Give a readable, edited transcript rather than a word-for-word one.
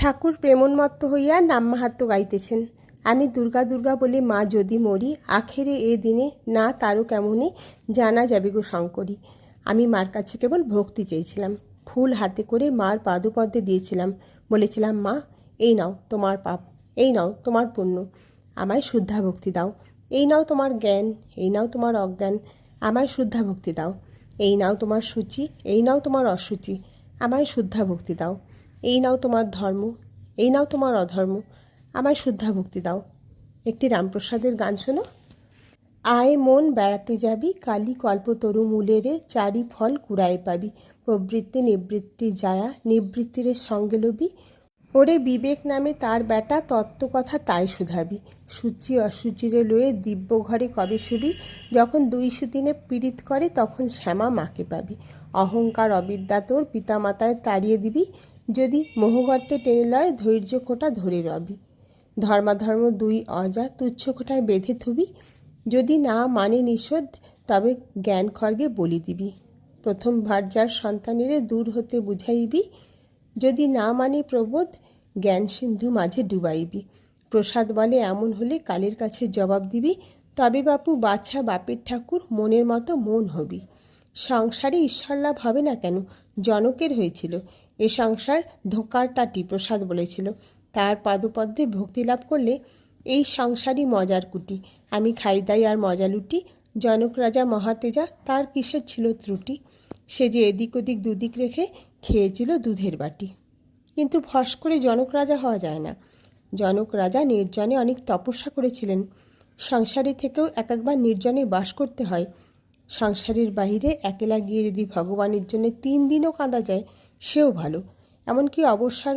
ঠাকুর প্রেমোন্মত্ত হইয়া নামমাহাত্ম্য গাইতেছেন। আমি দুর্গা দুর্গা বলে মা যদি মরি, আখেরে এ দিনে না তারও কেমনে জানা যাবে গো শঙ্করী। আমি মার কাছে কেবল ভক্তি চেয়েছিলাম। ফুল হাতে করে মার পাদপদ্মে দিয়েছিলাম। বলেছিলাম, মা, এই নাও তোমার পাপ, এই নাও তোমার পুণ্য, আমায় শুদ্ধা ভক্তি দাও। এই নাও তোমার জ্ঞান, এই নাও তোমার অজ্ঞান, আমায় শুদ্ধা ভক্তি দাও। এই নাও তোমার সূচি, এই নাও তোমার অসুচি, আমায় শুদ্ধা ভক্তি দাও। এই নাও তোমার ধর্ম, এই নাও তোমার অধর্ম, আমায় শুদ্ধা ভক্তি দাও। একটি রামপ্রসাদের গান শোনো। আয় মন বেড়াতে যাবি, কালী কল্পতরু মূলেরে চারি ফল কুড়ায় পাবি। প্রবৃত্তি নিবৃত্তি যায়া, নিবৃত্তিরে সঙ্গে লবি। ওরে বিবেক নামে তার বেটা, তত্ত্বকথা তাই শুধাবি। সূচি অসুচিরে লয়ে দিব্য ঘরে কবে শুবি। যখন দুই সুদিনে পীড়িত করে, তখন শ্যামা মাকে পাবি। অহংকার অবিদ্যা তোর পিতামাতায় তাড়িয়ে দিবি। যদি মোহগর্তে টেনে লয়, ধৈর্য খোঁটা ধরে রবি। ধর্মাধর্ম দুই অজা, তুচ্ছ খোঁটায় বেঁধে থুবি। যদি না মানে নিষেধ, তবে জ্ঞান খড়গে বলি দিবি। প্রথম ভার্যার সন্তানেরে দূর হতে বুঝাইবি। যদি না মানে প্রবোধ, জ্ঞান সিন্ধু মাঝে ডুবাইবি। প্রসাদ বলে এমন হলে কালের কাছে জবাব দিবি। তবে বাপু বাছা বাপের ঠাকুর, মনের মতো মন হবি। সংসারে ঈশ্বরলাভ হবে না কেন? জনকের হয়েছিল। এ সংসার ধোঁকার টাটি, প্রসাদ বলেছিল। তার পাদপদ্মে ভক্তি লাভ করলে এই সংসারই মজার কুটি। আমি খাইদাই আর মজা লুটি। জনক রাজা মহাতেজা, তার কিসের ছিল ত্রুটি? সে যে এদিক ওদিক দুদিক রেখে খেয়েছিল দুধের বাটি। কিন্তু ফস করে জনক রাজা হওয়া যায় না। জনক রাজা নির্জনে অনেক তপস্যা করেছিলেন। সংসারে থেকেও এক একবার নির্জনে বাস করতে হয়। সংসারের বাহিরে একলা গিয়ে যদি ভগবানের জন্য 3 দিনও কাঁদা যায়, সেও ভালো। এমনকি অবসর